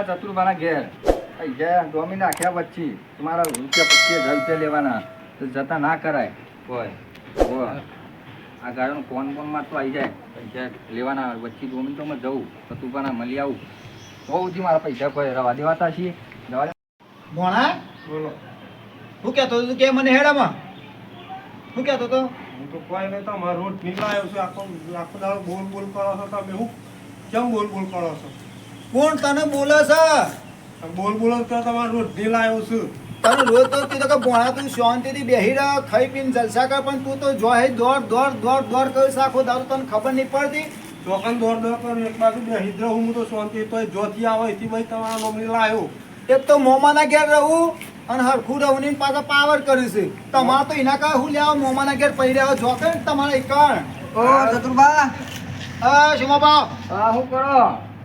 ચતુરબાના ઘેર ગયા ડોમીને આખ્યા વચ્ચી તમારા ₹25,000 લેવાના તો જતા ના કરાય કોઈ આ ગાડીનો કોણ માં તો આવી જાય પૈસા લેવાના વચ્ચે ડોમીન તો હું જવું ચતુરબાના મળી આવું તો સુધી મારા પૈસા કોઈ રવા દેવાતા છીએ ભોણા બોલો શું કહેતો તું કે મને હેડામાં શું કહેતો તો હું તો કોઈ નહીં તમારો રોજ નીકળાયો છું આખો દાડો બોલ કરો છો તમે હું કેમ બોલ કરો છો કોણ તને બોલે છે બોલ તો તમારો રોજ નીકળાયો છું તને રોજ તો કીધું કે ભોણા તું શાંતિથી બેહી રહ ખાઈ પીને જલસા કર પણ તું તો જો દોડ કરીશ આખો દારૂ તને ખબર નહીં પડતી ચોકન દોડ કરું એક બાજુ બેહી જ રહું હું તો શાંતિ તો જોતી આવે એથી ભાઈ તમારા નોમની લાયો એક તો મોમાના ઘેર રહું અને હરખું રહું ને પાછા પાવર કર્યું છે તમારે તો એના કાંઈ હું લેવા મોમાના ઘેર પડી રહ્યો છો કે તમારે એકણ ઓ ચતુરબા શિમાબા શું કરો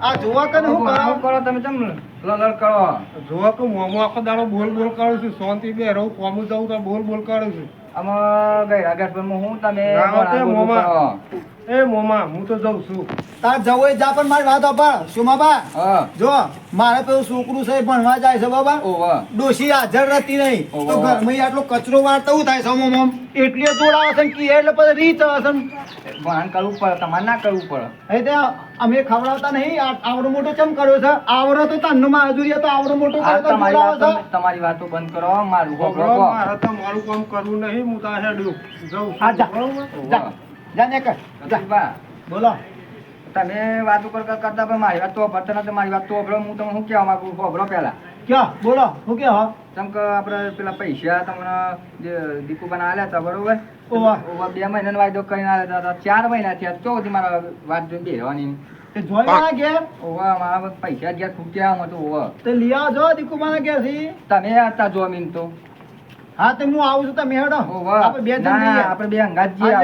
આ જોવા કે હું કરો તમે કેમ લલડ કરો જોવા કે મોમો આખો દાડો બોલ કરું છું શાંતિ બે રહું કોમું જવું તો બોલ કરું છું આમાં ગયા ગઢપુરમાં હું તમે એ મોમા હું તો જઉં છું તાર જવું જા પણ મારી વાત આપા શિમાબા જો મારે પેલું છોકરું છે ભણવા જાય છે બાબા ડોશી હાજર રહેતી નહીં તો ઘરમાં આટલો કચરો વાળતા હું થાય છે મોમ એટલે જોડાવે છે કે એટલે પછી રીચ આવે છે ભાન કરવું પડે તમારે ના કરવું પડે એ ત્યાં અમે ખવડાવતા નહીં આવડો મોટો ચમ કર્યો છે આવડો તો તન્નો માં હજુરી તો આવડો મોટો તમારી વાતો બંધ કરો મારું મારે તો મારું કામ કરવું નહીં હું તો હેડું જઉં જા ને કર બોલો તમે વાતો કરતા પણ મારી વાત તો ભરતા નથી મારી વાત તો અભળો હું તમને શું કહેવા માંગુ અભળો પહેલા ક્યાં બોલો શું કે હા જેમ કે આપણે પેલા પૈસા તમને જે દીકુબાના આલ્યા હતા બરોબર 2 મહિનાનો વાયદો કરીને આલ્યા હતા 4 મહિના થયા તો સુધી મારા વાત જોઈને બેહવાની મારા પૈસા ગયા ખૂટ્યા હું તો લઈ આવજો દીકુબાના ઘેર થી તમે હતા જોમીન તો હા તો હું આવું છું તમે હેડો આપણે બે અંગાત જઈએ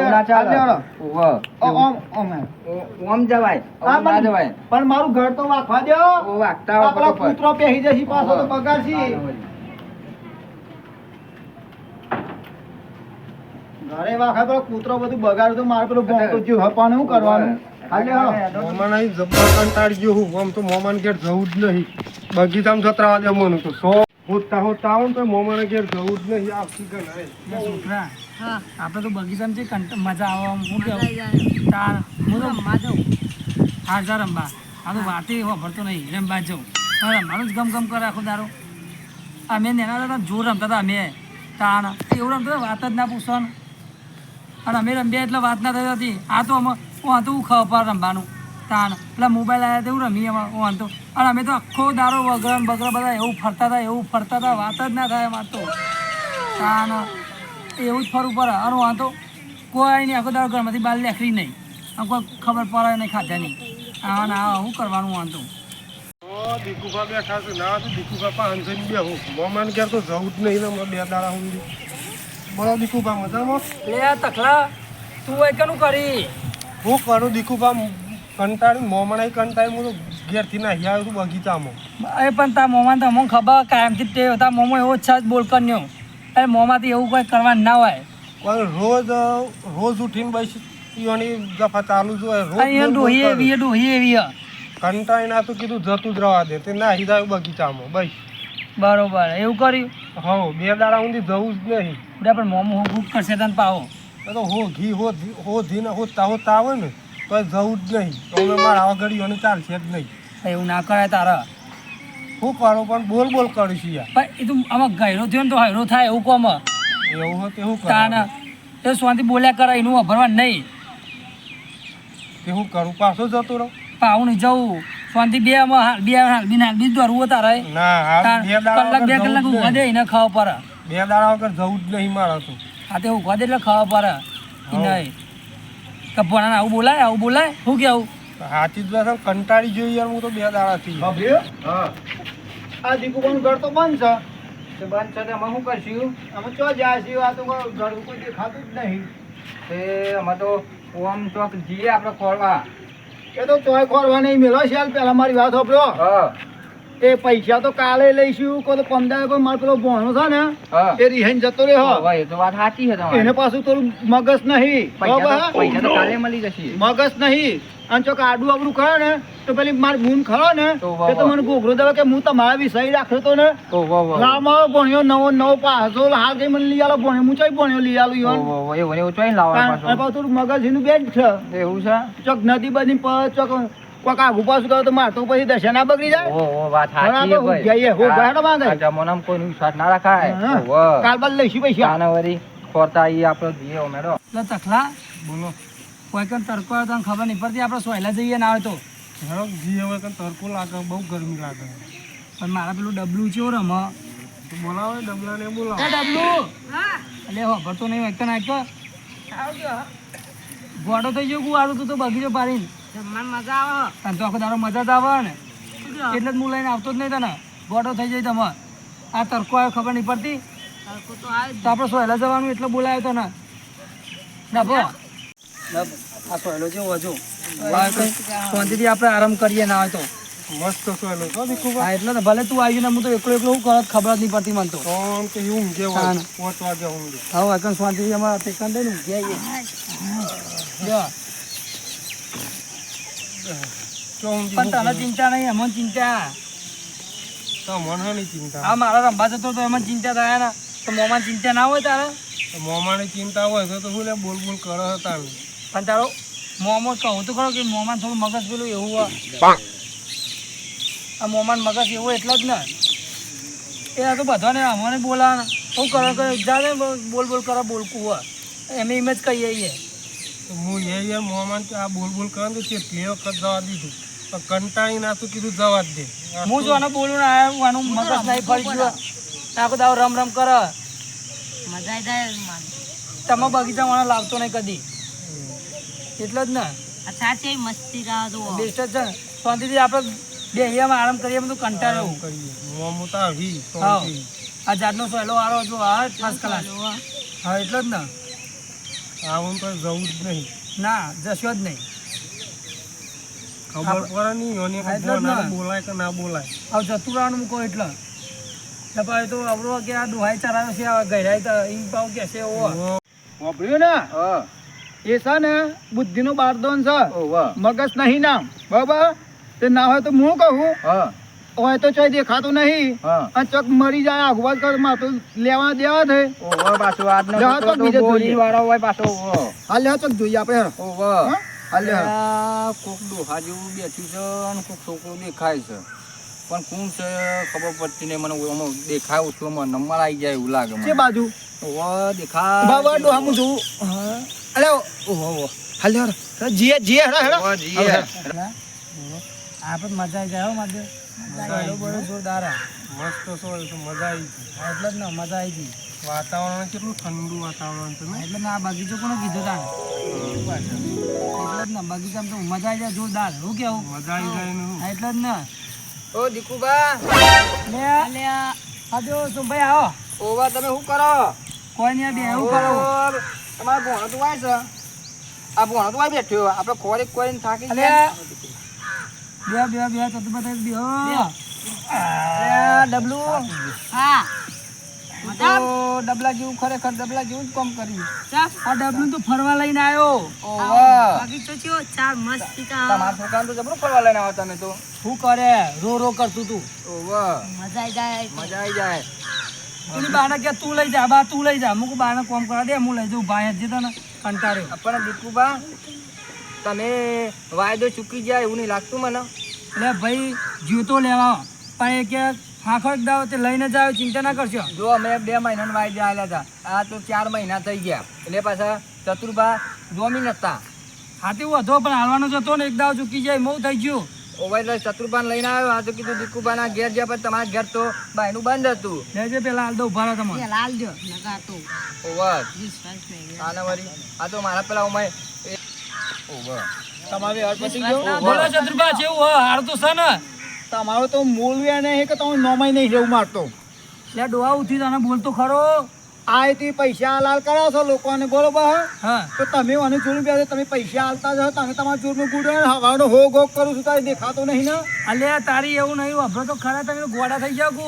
ઓમ જવાય ના જવાય પણ મારું ઘર તો વાખવા દો વાગતા કૂતરો પહેરી જશે પાછો તો બગાડશી ઘરે વાખા પેલો કૂતરો બધું બગાડ તો મારે પેલું ભોંકો જ્યું હપાને શું કરવાનું મોમાન અહીં જબ્બર કંટાળી ગયો હું આમ તો મોમાન ઘેર જવું જ નહીં બગીચામાં જતરાવા દે મને તો હોતા આવો ને તો મોમાને ઘેર જવું જ નહીં આવતી છોકરા આપણે તો બગીચામાં છે મજા આવે હું કેવું તાર હું તો રમવા જાઉં હાર રમવા આ તો વાતે વાપરતો નહીં રમવા જાઉં રમવાનું જ ગમ કરે આખો દારો અમે નેના હતા જોર રમતા હતા અમે તાણ એવું રમતા વાત જ ના પૂછવાનું અને અમે રમ્યા એટલે વાત ના થતી હતી આ તો અમે હું તો ખબર પડે રમવાનું તાણ પેલા મોબાઈલ આવ્યા તેવું રમીએ હું તો અને અમે તો આખો દારો વગર બધા એવું ફરતા હતા વાત જ ના થાય એમાં તો તાણ એવું જ ફરવું પડે અને હું તો કોઈ નહીં આખો દારો ઘરમાંથી બહાર લેખરી નહીં કોઈ ખબર પડે નહીં ખાધા નહીં શું કરવાનું વાંધો દીકુભા બેઠા છે ના દીકુભા પાંચસો બે હું મોમાન ઘેર તો જવું જ નહીં ને 2 દાડા હું બોલો દીકુભા મજામાં લે તકલા તું એ કેનું કરી હું કરું દીકુભા કંટાળી મોમાન કંટાળી હું તો ઘેરથી નાહી આવ્યો છું બગીચામાં એ પણ તાર મોમાન તો અમને ખબર કાયમથી ટેવ તાર મોમો એવો જ છે બોલ કર્યો અરે મોમાંથી એવું કોઈ કરવાનું ના હોય પણ રોજ ઉઠીને બેસી દફા ચાલુ જ હોય ડોહી એવી કંટાળી ના તો કીધું જતું જ રવા દે તે નાહી જાય બગીચામાં બસ બરોબર એવું કર્યું હા 2 દાડા સુધી જવું જ નહીં પણ મોમો હું કરશે તને પાવો તો હોતા આવે ને તો જવું જ નહીં તો અમે મારા ઘડીઓને ચાલશે જ નહીં એવું ના કરાય તારા શું કરો પણ બોલ કરીશું યાર પણ એ તું આમાં ગયરો થયો ને તો હૈરો થાય એવું કોમ એવું હોય તેવું તાના એ શાંતિ બોલ્યા કરે એનું ભરવા નહીં તે હું કરું પાછો જતો રહું પાવું નહીં જવું શાંતિ બે બીજ દોરવું તારે કલાક 2 કલાક ઉભા દે એને ખાવા પડે 2 દાડા વગર જવું જ નહીં મારે તો હા તે ઉભા દે એટલે ખાવા પડે નહીં કપવાના આવું બોલાય શું કેવું સાચી જ વાત કંટાળી જોઈ યાર હું તો 2 દાડાથી આ દીકુબાનું ઘર તો બંધ છે બંધ છે અમે શું કરશું અમે ચો જાય છીએ આ તો ઘર કોઈ દેખાતું જ નહીં અમે તો ઓમ ચોક જઈએ આપણે ખોરવા એ તો ચોય ખોરવા નહીં મેલો છે પેલા મારી વાત સાંભળો એ પૈસા તો કાલે લઈશું કો તો 15 કોઈ મારો પેલો ભણો છે ને હા. એ રિહાઈને જતો રહ્યો ઓવા, એ તો વાત સાચી છે તમારી. એને પાછું થોડું મગજ નહીં પૈસા તો કાલે મળી જશે. મગજ નહીં અને ચોક આડું આબડું ખરો ને તો પેલી મારી બૂન ખરો ને તો વાહ, એ તો મને ઘોઘરો દેવા કે હું તમારા વિષય રાખ્યો તો ને ઓવા, ઓવા. રામા ભણ્યો નવો પાછો હાલ કઈ મને લઈ આલો ભણ્યો હું ચોય ભણ્યો લઈ આલું ઈવન. ઓવા, ઓવા. એવું ને એવું ચોઈ લાવવાનું અને પાછું. પાછું થોડું મગજ એનું બેજ છે એવું છે? ચોક નદી બધી પર ચોક કોક આગુ પાછું ગયો તો માર તો પછી દશા ના બગડી જાય. ઓવા, ઓવા, વાત સાચી છે બરાબર, ભાઈ. જઈએ, હો, બરાબર માંગે. આ જમાનામાં કોઈનો વિશ્વાસ ના રખાય. હા. ઓવા. કાલ બાદ લઈશું પૈસા. જાનવરી ખોરતા ઈ આપણો જીએ ઓમેડો. એટલે તખલા બોલો કોઈ કણ તડકો આવે તો તને ખબર નહીં પડતી આપણે સોયલા જઈએ ના હોય તો હેડો જી હવે કંઈ તડકો લાગે બહુ ગરમી લાગે પણ મારા પેલું ડબલું છે રમ તો બોલાવો એ ડબલાને બોલાવો ડબલું એટલે વાપરતો નહીં એક નાખ્યો ગોડો થઈ ગયો આડું તું તો બગીચો પાડીને મજા આવે તને તો આખો દારો મજા જ આવે ને એટલે જ હું લઈને આવતો જ નહીં તને ગોડો થઈ જાય તમે આ તડકો આવ્યો ખબર નહીં પડતી તો આપણે સોયલા જવાનું એટલે બોલાયો તને ડબો આ સોયલો જેવો હજુ શાંતિથી આપણે આરામ કરીએ ના હોય તો મસ્ત સોયલો છો દીકુભા હા એટલે તો ભલે તું આવી ને હું તો એકલો એકલો હું કરત ખબર જ નહીં પડતી મને તો કોણ કે ઊંઘે હોય હા. 5 વાગે ઊંઘે હવે એકન શાંતિથી અમારા ટેકન દઈને ઊંઘી આવીએ જો તો ઊંઘી પણ તને ચિંતા નહીં અમને ચિંતા તો મને નહીં ચિંતા આ મારા રંબા જતો તો એમાં ચિંતા થાય ને તો મોમાં ચિંતા ના હોય તારે મોમાની ચિંતા હોય તો શું લે બોલ બોલ કરે હતા પણ તારો મોમાં કહું તો ખરો કે મોમાં થોડું મગજ પેલું એવું હોય આ મોમાં મગજ એવું એટલે જ ને એ આ તો બધાને અમને બોલાવે શું કરે કે જાણે બોલ બોલ કરે બોલકું હોય એમ એમ જ કહીએ છીએ હું એ મોમાન આ બોલ બોલ કરે તો કેટલી વખત જવા દીધું પણ કંટાળી ના તો કીધું જવા જ દે હું જો આને બોલું ને આવ્યો આનું મગજ નહીં ફરી ગયો આખો દાવ રમ રમ કરે મજા જાય તમે બગીચામાં લાવતો નહીં કદી એટલે જ ને સાચે મસ્તી ગાવ તો બેસ્ટ જ છે ને. શાંતિથી આપણે બેહીમાં આરામ કરીએ બધું કંટાળે આરામ કરીએ મોમો તો આવી હા આ જાતનો સહેલો વાળો જો હા ફર્સ્ટ ક્લાસ હા એટલે જ ને આવું તો જવું જ નહીં ના જશો જ નહીં ખબર પડે નહીં અને હા, એટલે જ ને. બોલાય કે ના બોલાય હવે જતું રહેવાનું મૂકો એટલે પછી તો અવરો કે આ ડોહાઈ ચરાવે છે આ ગહેરાઈ તો ઈ પાવ કે છે એવો વાપર્યું ને હા. એ છે ને બુદ્ધિનો બારદોન છે ઓવા. મગજ નહીં નામ બરાબર તે ના હોય તો હું કહું હા. હોય તો ચોય દેખાતું નહીં હા. અને ચોક મરી જાય આગવાજ કર માં તો લેવા દેવા થઈ ઓવા પાછો આજનો જા છોકરો તો બીજે તો જોઈએ. બોલી વાળો હોય પાછો. ઓવો. હાલ લેવા ચોક જોઈએ આપણે હેડો. ઓવા. હા? હાલ લેવા આ કોક ડોહા જેવું બેઠું છે અને કોક છોકરો દેખાય છે પણ કોણ છે ખબર પડતી નહીં મને આમાં દેખાય ઓછું મને નંબર આવી જાય એવું લાગે છે મને. બાજુ ઓવા દેખાય. બાબા ડોહા હું જોઉં અલે ઓહો ઓહો હાલ લેવા હેડો. જીએ જીએ હેડો હેડો ઓવા જીએ. આપણે મજા આવી જાય હો મારે બરોબર જોરદાર આ. મસ્ત સોય તો મજા આવી ગઈ હા, એટલે જ ને મજા આવી ગઈ વાતાવરણ કેટલું ઠંડુ વાતાવરણ છે ને એટલે ને આ બગીચો કોને કીધું તાને એટલે જ ને બગીચામાં તો મજા આવી જાય જોરદાર શું કેવું મજા આવી જાય ને હા, એટલે જ ને ઓ દીકુબા. લે હા જો ભાઈ આવો ઓવા તમે શું કરો? કોઈ નહીં બે એવું કરો તમારા ભોણો તો વાય છે. આ ભોણો તો વાય બેઠ્યો આપણે ખોરી કોઈ થાકી અલે ગયા. બે તો બધા બે ડબલું હા તો ડબલા જેવું ખરેખર ડબલા જેવું જ કામ કર્યું ચાલ આ ડબલું તો ફરવા લઈને આવ્યો ઓવા. બગીચો છે ચાલ મસ્તી તમારા છોકરાને તો જબરું ફરવા લઈને આવો તમે તો. શું કરે રો કરતું તું ઓવા. મજા આવી જાય મજા આવી જાય. એની બાને કે તું લઈ જા બા તું લઈ જા મુક બાને કોમ કરા દે હું લઈ જાઉં ભાઈ જ તને કંટાળ્યો પણ દીકુબા તમે વાયદો ચૂકી જાય એવું નહીં લાગતું મને. એટલે ભાઈ જીવતો લેવા પણ એ કે આખો એક દાવ તે લઈને જાવ ચિંતા ના કરશો જો અમે 2 મહિનાના વાયદા આવેલા હતા આ તો 4 મહિના થઈ ગયા એટલે પાછા ચતુરબા જોમી નતા. હાથી વધો પણ હાલવાનો જ હતો ને એક દાવ ચૂકી જાય બહુ થઈ ગયું ઓવા એટલે ચતુરબાને લઈને આવ્યો. આ તો કીધું દીકુબાના ઘેર ગયા પણ તમારા ઘેર તો બાયનું બંધ હતું. લેજે પેલા હાલ દો ઉભા રહો તમે એ લાલ દો નકા તો ઓવા. વિશ્વાસ નહીં આના વળી આ તો મારા પેલા ઉમાય ઓવા. તમારી હળ પતી ગયો બોલો ચતુર્ભા જેવું હ હાર તો છે ને તમારો તો મૂળવ્યા નહીં કે તમે નોમાય નહીં જેવું મારતો લે ડોહા ઉઠી તને બોલતો ખરો આ તે પૈસા લાલ કર્યા છો લોકોને બરોબર હા તો તમે મને જોડું બે તમે પૈસા આલતા જાઓ તમે તમારા જોડનું ગુડ હવાનો હો ગો કરું છું તારે દેખાતો નહીં ને અલ્યા તારી એવું નહીં વાપરો તો ખરા તમે ગોડા થઈ જાવ કુ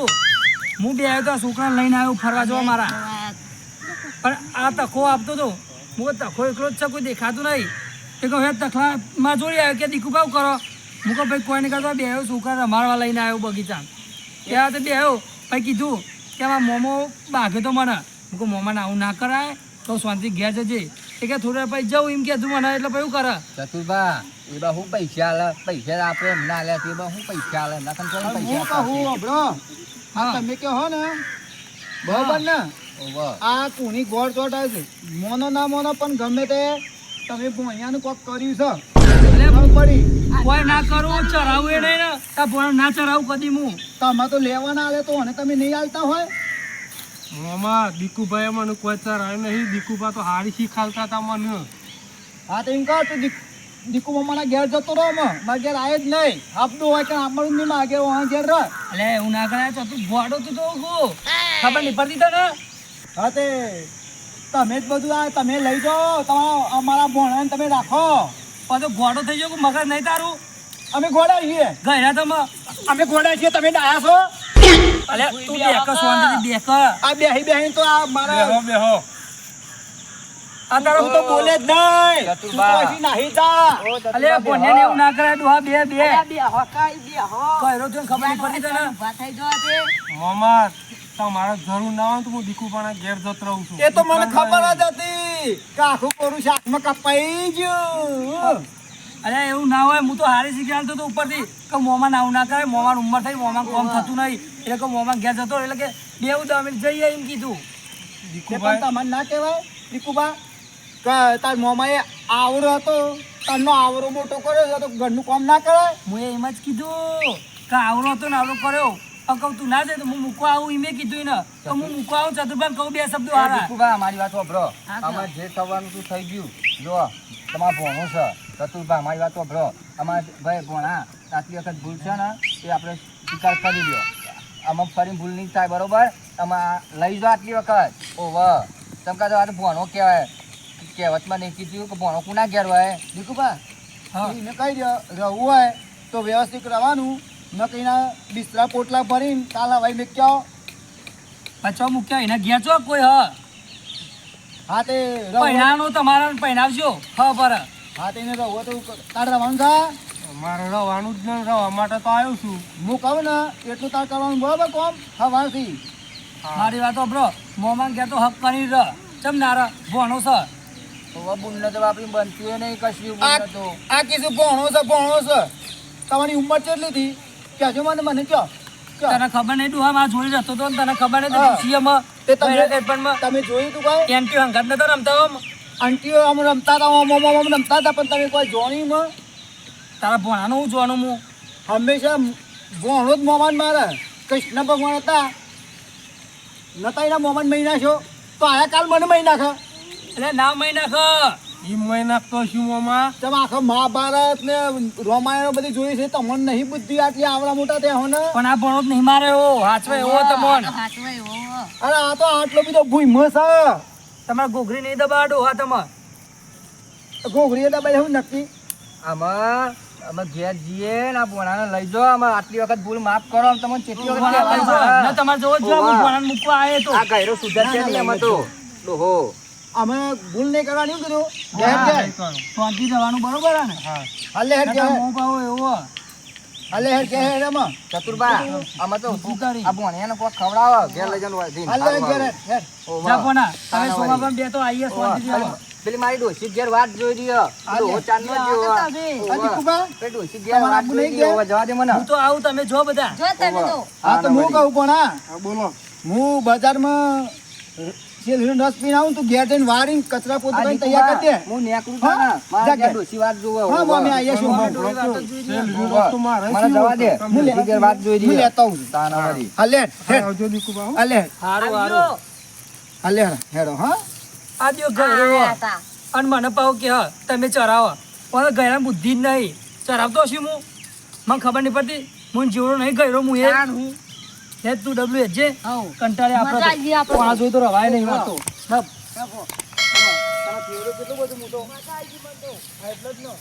હું બે આવ્યો તો આ છોકરાને લઈને આવ્યો ફરવા જવા મારા પણ આ તખો આપતો તો હું તખો એકલો જ છે કોઈ દેખાતું નહીં એ કહું હે તખલામાં જોડી આવ્યો કે દીકુ ભાવ કરો હું કહું ભાઈ કોઈ નહીં કરતો બે આવ્યો છોકરા રમાડવા લઈને આવ્યો બગીચા ત્યાં તો બે આવ્યો ભાઈ કીધું કે આમાં મોમો બાઘે તો મને હું કહું મોમાને આવું ના કરાય તો શાંતિ ઘેર જજે એ કે થોડા પછી જાઉં એમ કહેતું મને એટલે પછી એવું કરે ચતુરબા એ બા હું પૈસા આલે પૈસા આપે એમ ના લે તે બા હું પૈસા આલે ના તને હું પૈસા કહું બ્રો હા. તમે કહો ને બરોબર ને ઓવા આ કોની ગોળ ચોટ આવે છે મોનો ના મોનો પણ ગમે તે તમે ભોણિયાનું કોક કર્યું છે એટલે ખબર પડી કોઈ ના કરું ચરાવું એ નહીં ને તા ભોણા ના ચરાવું કદી હું તમે તો લેવાના આલે તો અને તમે નહીં આલતા હોય મોમાં દીકુભાઈ મને કોઈ ચરાય નહીં દીકુભા તો હારી શીખાલતા હતા મને હા તો એમ કહો તો દીકુ મમ્માના ઘેર જતો રહો મારા ઘેર આવે જ નહીં આપતું હોય કે આપણું નહીં માગે વहाँ ઘેર રહ એટલે એવું ના કરાય તો તું ગોડો તું તો ખબર નહીં પડતી તને હા તે તમે જ બધું આ તમે લઈ જાઓ તમારા અમારા ભોણાને તમે રાખો પાછો ગોડો થઈ ગયો મગજ નહીં તારું અમે ઘોડા છીએ ગયા તમે અમે ઘોડા છીએ તમે ડાયા છો અલે તું બેક શાંતિથી બેક આ બેહી બેહી તો આ મારા બેહો આ તારો તું તો બોલે જ નહીં તું ચતુરબા. પછી નાહી જા અલે બોને એવું ના કરાય ડોહા બે બે બે હકાઈ બે હો કયરો તો ખબર નહીં પડતી તને ઉભા થઈ જવા દે મોમાં તમારે જરૂર ના હોય તો હું દીકુભાના ઘેર જત રહું છું એ તો મને ખબર જ હતી કે આખું કોરું શાકમાં કપાઈ ગયું અરે એવું ના હોય હું તો હારી શીખ્યા તો ઉપરથી કે મોમાં આવું ના કરે મોમાં ઉંમર થઈ મોમાં કોમ થતું નહીં એટલે કે મોમાં ઘેર જતો રહે. એટલે કે બેવું 10 મિનિટ જઈએ એમ કીધું. એ પણ દીકુભાઈ તમને ના કહેવાય દીકુબા કે તાર મોમાએ આવરો હતો તારનો આવરો મોટો કર્યો છે તો ઘરનું કામ ના કરાય હું એમ જ કીધું કે આવરો હતો ને આવરો કર્યો પણ કહું તું ના જાય તો હું મૂકવા આવું એમ કીધું ને તો હું મૂકવા આવું ચતુર્ભાઈ કહું બે શબ્દો હારા દીકુભા અમારી વાત સાંભળો હા, અમારે જે થવાનું શું થઈ ગયું જો તમારા ભોણું છે ચતુરભા અમારી વાત સાંભળો અમારે ભાઈ ભોણા આટલી વખત ભૂલ છે ને એ આપણે સ્વીકાર કરી લ્યો આમાં ફરી ભૂલ નહીં થાય બરોબર આમાં લઈ જાઓ આટલી વખત ઓવ તમકા તો આ ભોણો કહેવાય કહેવતમાં નહીં કીધું કે ભોણો કુના ઘેર હોય દીકુભા હા એને કહી દો રહેવું હોય તો વ્યવસ્થિત રહેવાનું ન કહીના બિસ્તરા પોટલા ભરીને કાલા ભાઈ મેં ક્યાં પાછો મૂક્યા એના ઘેર છો કોઈ હ હા તે રહું પહેણાનો તમારા પહેણાવજો ખબર હા તેને રહું તો તાર રહેવાનું છે મારે રવાનું જ નહીં રવા માટે તો આવ્યો છું હું કહું ને એટલું તાર કરવાનું બરાબર કોમ સવારથી મારી વાત બ્રો મોમાં ઘેર તો હક કરી રહ ચમ ના રહ ભણો છે ઓવ બુનને તો આપણી બનતી નહીં કશું આ બુનને તો આ કીધું ભણો છે તમારી ઉંમર કેટલી હતી કહેજો મને કયો તને ખબર નહીં તું આ જોઈ રહેતો તો ને તને ખબર નહીં હા. સીએમાં તે તમે પણ તમે જોયું તું કઈ એન્ટી હંગાત નતો રમતો આમ. આંટીઓ આમ રમતા હતા ઓમ રમતા હતા પણ તમે કોઈ જોણી તારા ભણાનું હું જોવાનું હું હંમેશા ભણો જ મોમાન મારે કૃષ્ણ ભગવાન હતા નતા એના મોમાન મહી નાખ્યો તો આયા કાલ મને મહી નાખે એટલે ના મહિના ખ એ મહિના તો શું મોમાં તમે આખા મહાભારત ને રામાયણ બધી જોઈ છે તમને નહીં બુદ્ધિ આટલી આવડા મોટા ત્યાં હો ને પણ આ ભણો જ નહીં મારે એવો હાચવે એવો તમોન હાચવાય એવો હો. અરે આ તો આટલો બધો ભૂઈમો છે તમારે ઘોઘરી નહીં દબાડો હા તમે ઘોઘરી એટલે ભાઈ હું નક્કી આમાં અમે ઘેર જઈએ ને આ ભોણાને લઈ જાઓ આમાં આટલી વખત ભૂલ માફ કરો આમ તમને કેટલી વખત કહેવાય છે? ના તમારે જોવો જ જોઈએ, હું ભણાને મૂકવા આવ્યો તો આ ગાયરો સુધરશે નહીં એમાં તો ઓહો અમે ભૂલ નહીં કરવાની શું કીધું ઘેર ઘેર શાંતિ રહેવાનું બરોબર હે ને હાલે હેડ ઘેર મોં પાવો એવો હાલે હેડ ઘેર એમાં ચતુરબા આમાં તો શું કરી? આ ભોણિયાને કોક ખવડાવો ઘેર લઈ જવાનું હોય હાલે હેડ ઘેર હેડ ઓહો. જા પોના તમે તાના સોમા વળી. પણ બે તો આવીએ ઓહો. શાંતિથી રહો. પેલી મારી ડોશી ઘેર વાત જોઈ રહ્યો ડોહો ચાંદનો જ જેવો. આ દીકુબા પેલી ડોશી ઘેર વાત જોઈ રહ્યો હવે જવા દે મને હું તો આવું તમે જો બધા જો તમે તો હા તો હું કહું પણ હા બોલો હું બજારમાં શેરડીનો રસ પીને આવું તું ઘેર જઈને વાળીને કચરા પોતું આ કરીને તૈયાર કરી દે હું નેકળું હા? છું ને મારા જા ઘેર ઘેર. ડોશી વાત જોવે હા ઓહો. મમ્મી આવીએ છું ડોળી વાતો જ જોઈ રહ્યા. વસ્તુ મારે મને શું જવા દે તમે? ડોશી ઘેર વાત જોઈ હું રહી લેતો આવું છું તાના વળી. હાલે હેડ હા, હેડ આવજો દીકુબા હો. હાલે હેડ હારું હારું હાલે હેડ હેડો હા આ દિયો ગયરો આયા તા. અને મને પાવ કે હા તમે ચરાવો પણ ગયરા બુદ્ધિ જ નહીં ચરાવતો છું હું મને ખબર નહીં પડતી હું જેવડો નહીં ગયરો હું એ તાણ હું લે તું ડબલ્યુ હેજે હઉ. કંટાળે મજા આવી ગઈ આપણે આપણે તો આ જોઈ તો રવાય નહીં વાતો રખો. તારા ફેવરેટ કેટલું બધું મોટો એટલે જ નો